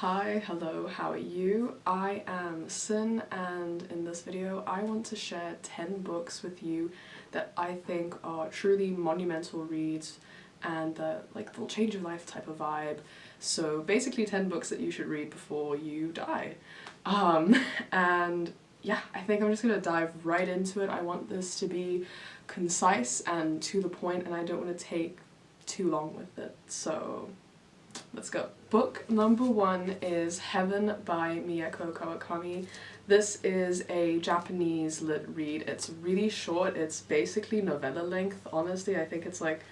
Hi, hello, how are you? I am Sin, and in this video I want to share 10 books with you that I think are truly monumental reads and that they'll change your life type of vibe. So basically 10 books that you should read before you die. And yeah, I think I'm just gonna dive right into it. I want this to be concise and to the point, and I don't want to take too long with it, so let's go. Book number 1 is Heaven by Mieko Kawakami. This is a Japanese lit read. It's really short. It's basically novella length, honestly. I think it's like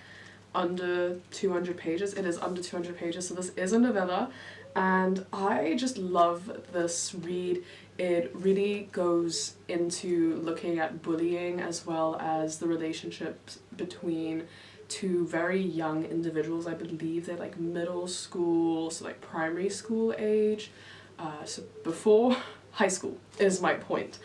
under 200 pages. It is under 200 pages, so this is a novella, and I just love this read. It really goes into looking at bullying as well as the relationships between two very young individuals. I believe they're like middle school, so like primary school age, so before high school is my point.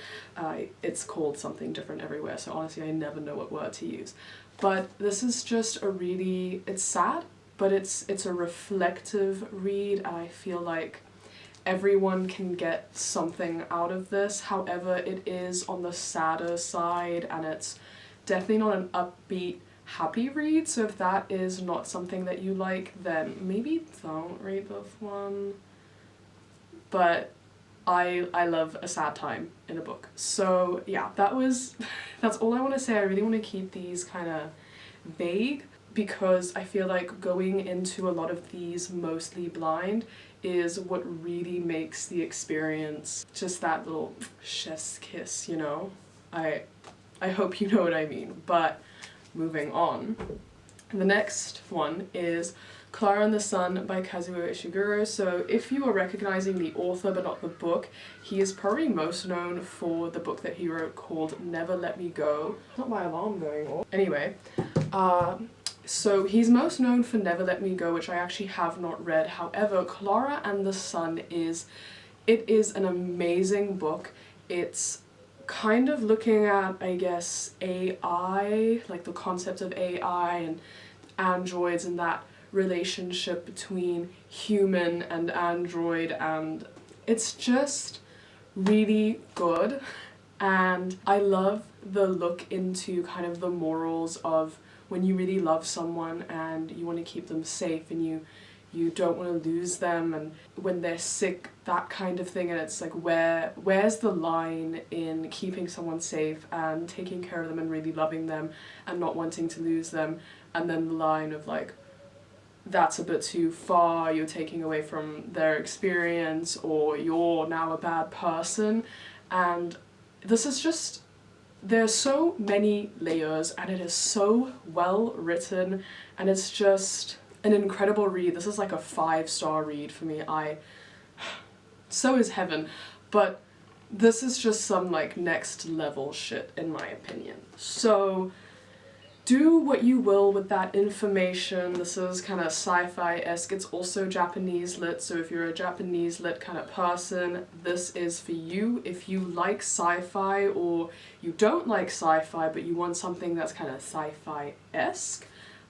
It's called something different everywhere, so honestly I never know what word to use. But this is just a really, it's sad, but it's a reflective read, and I feel like everyone can get something out of this. However, it is on the sadder side, and it's definitely not an upbeat, happy read, so if that is not something that you like, then maybe don't read this one. But I love a sad time in a book. So yeah, that's all I want to say. I really want to keep these kind of vague, because I feel like going into a lot of these mostly blind is what really makes the experience just that little chef's kiss, you know? I hope you know what I mean. But moving on. The next one is Clara and the Sun by Kazuo Ishiguro. So if you are recognizing the author but not the book, he is probably most known for the book that he wrote called Never Let Me Go. Not my alarm going off. Anyway, so he's most known for Never Let Me Go, which I actually have not read. However, Clara and the Sun is an amazing book. It's kind of looking at, I guess, AI, like the concept of AI and androids and that relationship between human and android, and it's just really good. And I love the look into kind of the morals of when you really love someone and you want to keep them safe and you don't want to lose them, and when they're sick, that kind of thing. And it's like, where's the line in keeping someone safe and taking care of them and really loving them and not wanting to lose them, and then the line of like, that's a bit too far, you're taking away from their experience, or you're now a bad person. And this is just, there's so many layers, and it is so well written, and it's just an incredible read. This is like a 5-star read for me. So is Heaven, but this is just some like next level shit in my opinion. So do what you will with that information. This is kind of sci-fi-esque. It's also Japanese lit, so if you're a Japanese lit kind of person, this is for you. If you like sci-fi, or you don't like sci-fi but you want something that's kind of sci-fi-esque,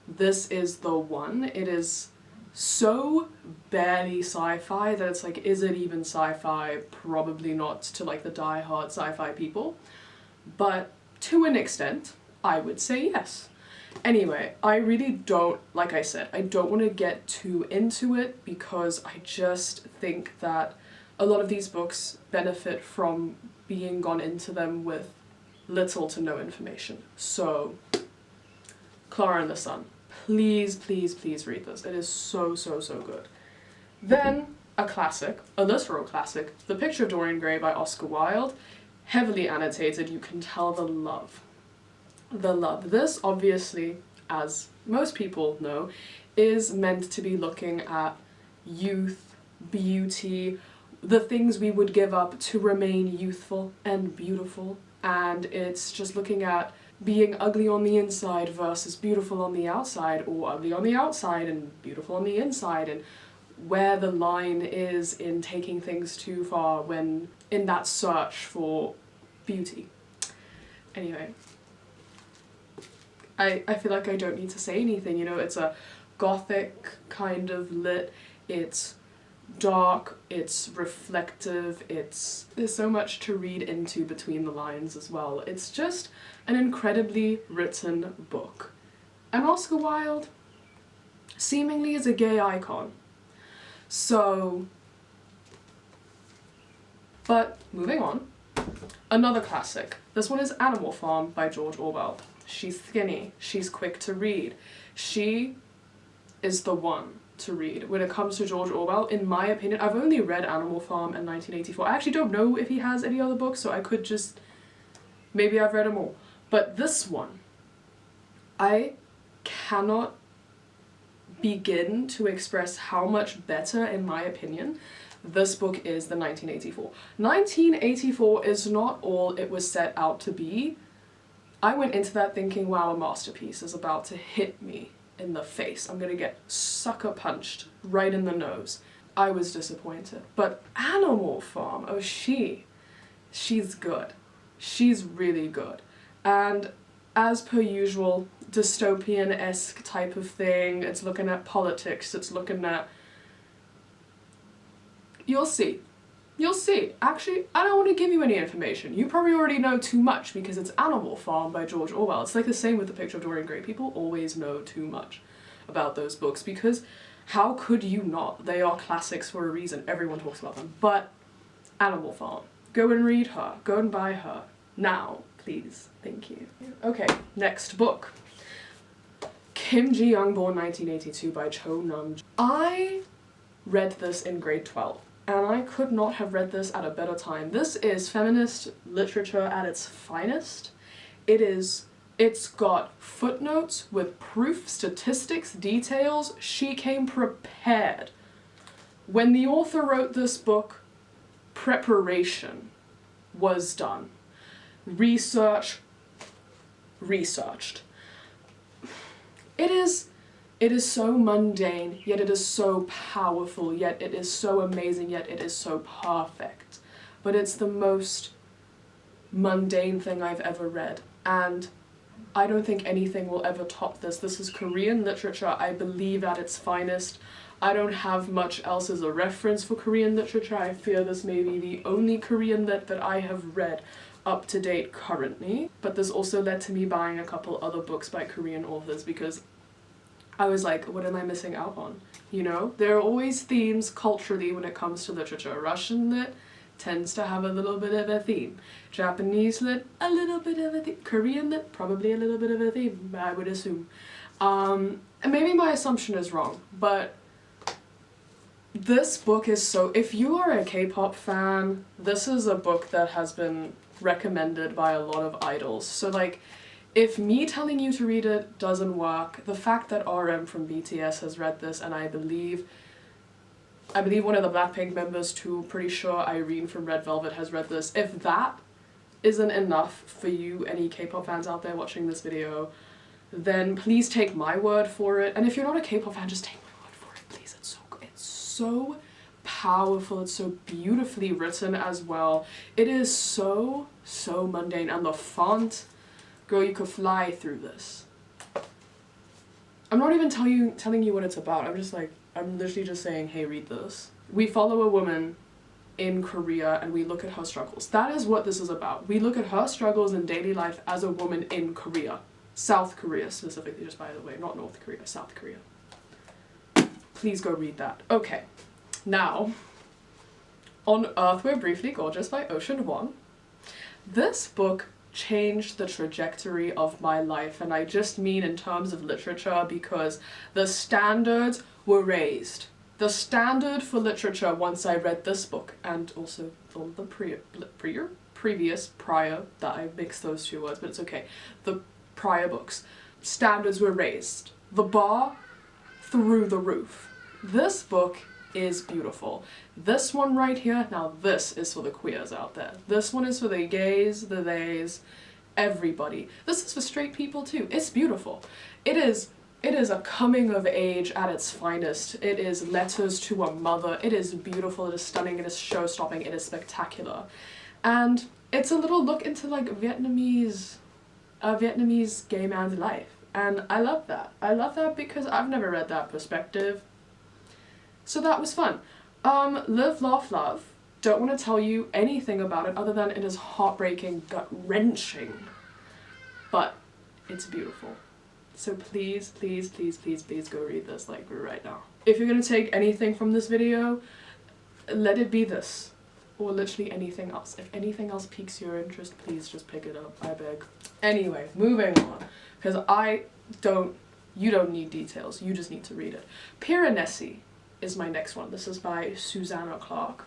this is the one. It is so barely sci-fi that it's like, is it even sci-fi? Probably not to like the die-hard sci-fi people, but to an extent, I would say yes. Anyway, I really don't, like I said, I don't want to get too into it, because I just think that a lot of these books benefit from being gone into them with little to no information. So, Clara and the Sun. Please, please, please read this. It is so, so, so good. Then, a classic, a literal classic, The Picture of Dorian Gray by Oscar Wilde. Heavily annotated, you can tell the love. The love. This, obviously, as most people know, is meant to be looking at youth, beauty, the things we would give up to remain youthful and beautiful, and it's just looking at being ugly on the inside versus beautiful on the outside, or ugly on the outside and beautiful on the inside, and where the line is in taking things too far when in that search for beauty. Anyway, I feel like I don't need to say anything, you know, it's a gothic kind of lit, it's dark, it's reflective, there's so much to read into between the lines as well. It's just an incredibly written book. And Oscar Wilde seemingly is a gay icon. So, but moving on, another classic. This one is Animal Farm by George Orwell. She's skinny, she's quick to read. She is the one to read when it comes to George Orwell, in my opinion. I've only read Animal Farm and 1984. I actually don't know if he has any other books, so I could just, maybe I've read them all. But this one, I cannot begin to express how much better, in my opinion, this book is than 1984. 1984 is not all it was set out to be. I went into that thinking, wow, a masterpiece is about to hit me in the face. I'm gonna get sucker punched right in the nose. I was disappointed. But Animal Farm, oh she's good. She's really good. And as per usual, dystopian-esque type of thing. It's looking at politics, it's looking at... You'll see. You'll see. Actually, I don't want to give you any information. You probably already know too much because it's Animal Farm by George Orwell. It's like the same with The Picture of Dorian Gray. People always know too much about those books because how could you not? They are classics for a reason. Everyone talks about them. But Animal Farm. Go and read her. Go and buy her. Now, please. Thank you. Okay, next book. Kim Ji-young, Born 1982 by Cho Nam. I read this in grade 12. And I could not have read this at a better time. This is feminist literature at its finest. It's got footnotes with proof, statistics, details. She came prepared. When the author wrote this book, preparation was done. Research, researched. It is so mundane, yet it is so powerful, yet it is so amazing, yet it is so perfect. But it's the most mundane thing I've ever read, and I don't think anything will ever top this. This is Korean literature, I believe, at its finest. I don't have much else as a reference for Korean literature. I fear this may be the only Korean lit that I have read up to date currently. But this also led to me buying a couple other books by Korean authors because I was like, what am I missing out on? You know? There are always themes culturally when it comes to literature. Russian lit tends to have a little bit of a theme. Japanese lit, a little bit of a theme. Korean lit, probably a little bit of a theme, I would assume. And maybe my assumption is wrong, but this book is so... If you are a K-pop fan, this is a book that has been recommended by a lot of idols. So like, if me telling you to read it doesn't work, the fact that RM from BTS has read this, and I believe one of the Blackpink members too, pretty sure Irene from Red Velvet has read this. If that isn't enough for you, any K-pop fans out there watching this video, then please take my word for it. And if you're not a K-pop fan, just take my word for it, please. It's so good. It's so powerful. It's so beautifully written as well. It is so mundane, and the font... Girl, you could fly through this. I'm not even telling you what it's about. I'm literally just saying, hey, read this. We follow a woman in Korea and we look at her struggles. That is what this is about. We look at her struggles in daily life as a woman in Korea. South Korea specifically, just by the way, not North Korea, South Korea. Please go read that. Okay, now, On Earth We're Briefly Gorgeous by Ocean Vuong. This book changed the trajectory of my life, and I just mean in terms of literature because the standards were raised. The standard for literature once I read this book, and also all the prior, that I mixed those two words, but it's okay, the prior books, standards were raised. The bar through the roof. This book is beautiful. This one right here, now this is for the queers out there. This one is for the gays, the theys, everybody. This is for straight people too. It's beautiful. It is a coming of age at its finest. It is letters to a mother. It is beautiful, it is stunning, it is show-stopping, it is spectacular. And it's a little look into like Vietnamese gay man's life. And I love that. I love that because I've never read that perspective. So that was fun. Live, Laugh, Love. Don't want to tell you anything about it other than it is heartbreaking, gut-wrenching, but it's beautiful. So please, please, please, please, please go read this, like, right now. If you're gonna take anything from this video, let it be this. Or literally anything else. If anything else piques your interest, please just pick it up, I beg. Anyway, moving on. Because you don't need details, you just need to read it. Piranesi is my next one. This is by Susanna Clarke.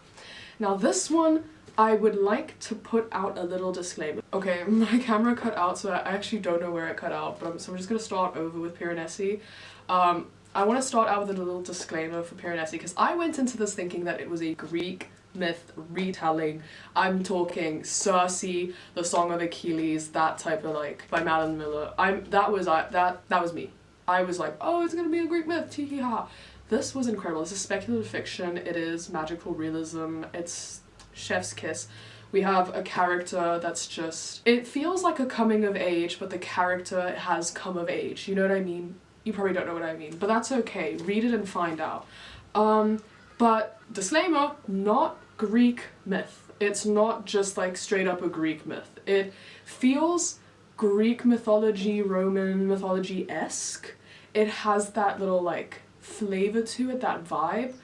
Now this one, I would like to put out a little disclaimer. Okay, my camera cut out, so I actually don't know where it cut out, but so I'm just gonna start over with Piranesi. I want to start out with a little disclaimer for Piranesi, because I went into this thinking that it was a Greek myth retelling. I'm talking Circe, the Song of Achilles, that type of, like, by Madeline Miller. That was me. I was like, oh, it's gonna be a Greek myth, tee hee ha. This was incredible. This is speculative fiction, it is magical realism, it's chef's kiss. We have a character that's just, it feels like a coming of age, but the character has come of age, you know what I mean? You probably don't know what I mean, but that's okay. Read it and find out. But disclaimer, not Greek myth. It's not just like straight up a Greek myth. It feels Greek mythology, Roman mythology-esque. It has that little like flavor to it, that vibe,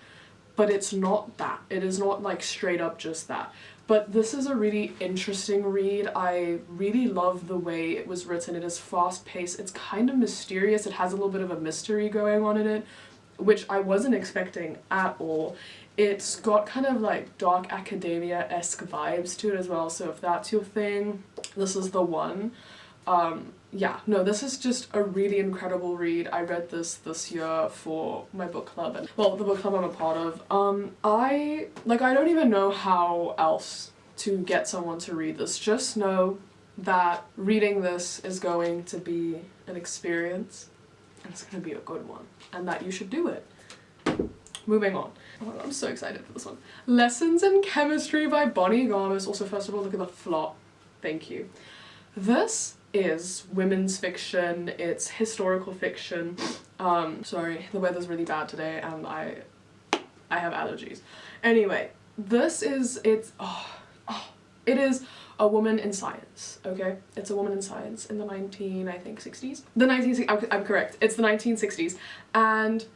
but it's not that. It is not like straight up just that. But this is a really interesting read. I really love the way it was written. It is fast-paced. It's kind of mysterious. It has a little bit of a mystery going on in it, which I wasn't expecting at all. It's got kind of like dark academia-esque vibes to it as well, so if that's your thing, this is the one. Yeah, no, this is just a really incredible read. I read this year for my book club, and well, the book club I'm a part of. I don't even know how else to get someone to read this. Just know that reading this is going to be an experience, and it's gonna be a good one, and that you should do it. Moving on. Oh, I'm so excited for this one. Lessons in Chemistry by Bonnie Garmus. Also, first of all, look at the flop. Thank you. This is women's fiction, it's historical fiction. Sorry, the weather's really bad today and I have allergies. Anyway, this is, it is a woman in science, okay? It's a woman in science in the 60s? I'm correct, it's the 1960s, and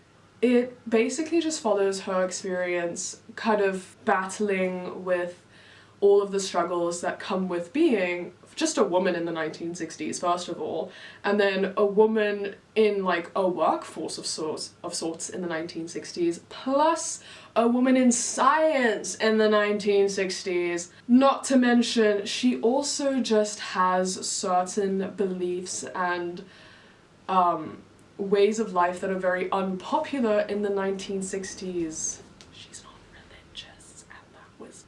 it basically just follows her experience kind of battling with all of the struggles that come with being just a woman in the 1960s, first of all, and then a woman in like a workforce of sorts in the 1960s, plus a woman in science in the 1960s. Not to mention, she also just has certain beliefs and ways of life that are very unpopular in the 1960s. She's not religious, and that was,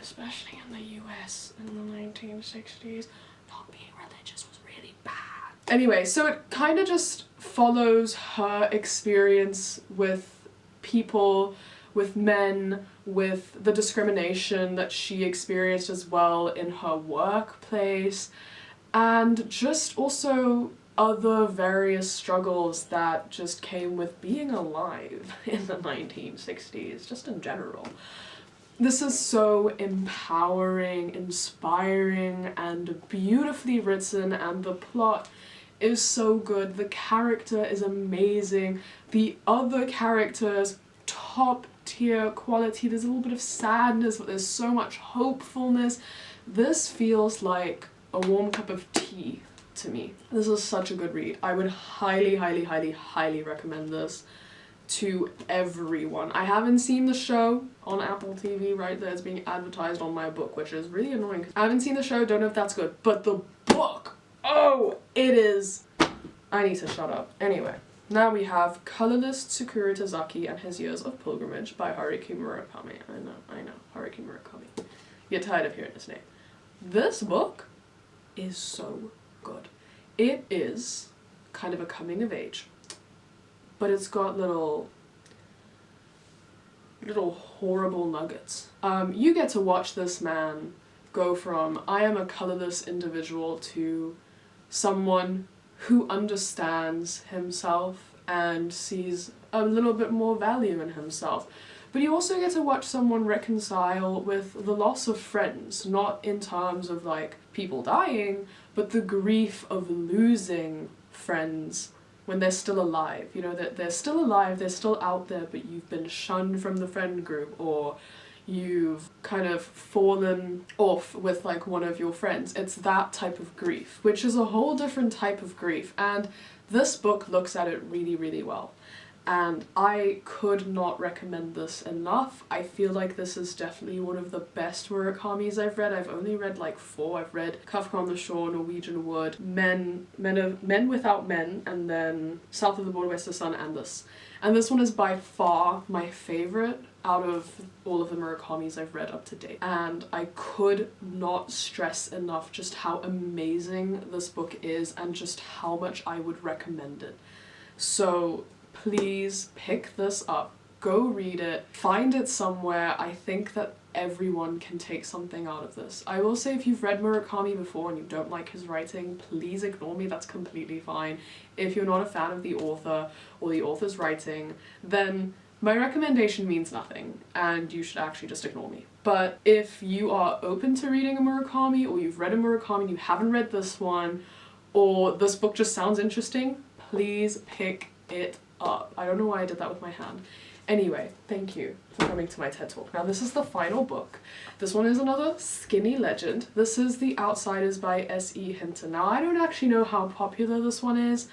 especially in the US in the 1960s, not being religious was really bad. Anyway, so it kind of just follows her experience with people, with men, with the discrimination that she experienced as well in her workplace, and just also other various struggles that just came with being alive in the 1960s, just in general. This is so empowering, inspiring, and beautifully written, and the plot is so good. The character is amazing. The other characters, top tier quality. There's a little bit of sadness, but there's so much hopefulness. This feels like a warm cup of tea to me. This is such a good read. I would highly, highly, highly, highly recommend this to everyone. I haven't seen the show on Apple TV right there. It's being advertised on my book, which is really annoying. I haven't seen the show, don't know if that's good, but the book, oh, it is. I need to shut up. Anyway, now we have Colorless Tsukuri Tazaki and His Years of Pilgrimage by Haruki Murakami. I know, Haruki Murakami. You're tired of hearing his name. This book is so good. It is kind of a coming of age, but it's got little horrible nuggets. You get to watch this man go from I am a colorless individual to someone who understands himself and sees a little bit more value in himself. but you also get to watch someone reconcile with the loss of friends, not in terms of like people dying, but the grief of losing friends when they're still alive. You know, that they're still alive, they're still out there, but you've been shunned from the friend group, or you've kind of fallen off with like one of your friends. It's that type of grief, which is a whole different type of grief, and this book looks at it really, really well. And I could not recommend this enough. I feel like this is definitely one of the best Murakamis I've read. I've only read like 4. I've read Kafka on the Shore, Norwegian Wood, Men Without Men, and then South of the Border, West of the Sun, and this. And this one is by far my favourite out of all of the Murakamis I've read up to date. And I could not stress enough just how amazing this book is and just how much I would recommend it. So please pick this up, go read it, find it somewhere. I think that everyone can take something out of this. I will say, if you've read Murakami before and you don't like his writing, please ignore me, that's completely fine. If you're not a fan of the author or the author's writing, then my recommendation means nothing and you should actually just ignore me. But if you are open to reading a Murakami, or you've read a Murakami and you haven't read this one, or this book just sounds interesting, please pick it up. I don't know why I did that with my hand. Anyway, thank you for coming to my TED Talk. Now this is the final book. This one is another skinny legend. This is The Outsiders by S.E. Hinton. Now I don't actually know how popular this one is.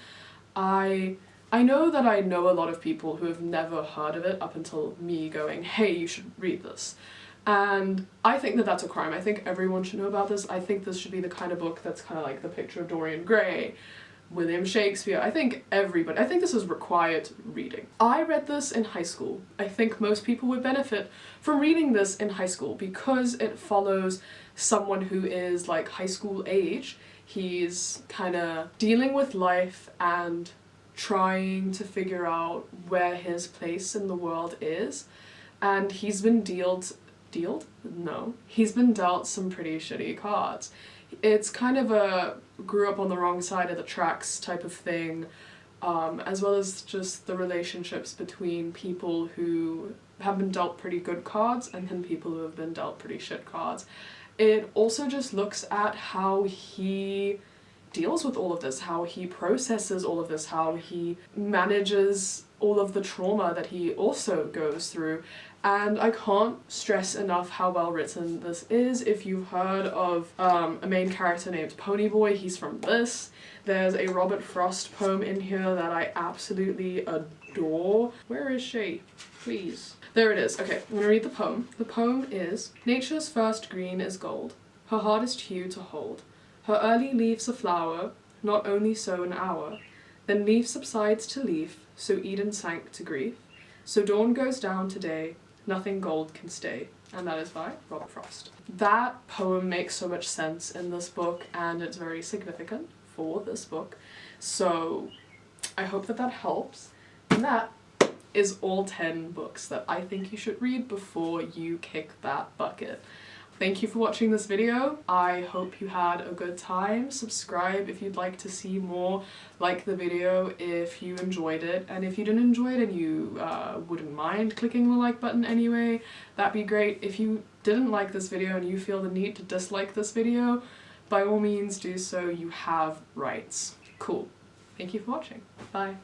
I know that I know a lot of people who have never heard of it up until me going, hey, you should read this. And I think that that's a crime. I think everyone should know about this. I think this should be the kind of book that's kind of like The Picture of Dorian Gray, William Shakespeare. I think this is required reading. I read this in high school. I think most people would benefit from reading this in high school because it follows someone who is like high school age. He's kind of dealing with life and trying to figure out where his place in the world is, and he's been he's been dealt some pretty shitty cards. It's kind of a grew up on the wrong side of the tracks type of thing, as well as just the relationships between people who have been dealt pretty good cards and then people who have been dealt pretty shit cards. It also just looks at how he deals with all of this, how he processes all of this, how he manages all of the trauma that he also goes through. And I can't stress enough how well written this is. If you've heard of a main character named Ponyboy, he's from this. There's a Robert Frost poem in here that I absolutely adore. Where is she? Please. There it is. Okay, I'm gonna read the poem. The poem is: Nature's first green is gold, her hardest hue to hold. Her early leaves a flower, not only so an hour. Then leaf subsides to leaf, so Eden sank to grief. So dawn goes down today, nothing gold can stay. And that is by Robert Frost. That poem makes so much sense in this book, and it's very significant for this book. So I hope that that helps. And that is all 10 books that I think you should read before you kick that bucket. Thank you for watching this video. I hope you had a good time. Subscribe if you'd like to see more. Like the video if you enjoyed it. And if you didn't enjoy it and you wouldn't mind clicking the like button anyway, that'd be great. If you didn't like this video and you feel the need to dislike this video, by all means do so. You have rights. Cool. Thank you for watching. Bye.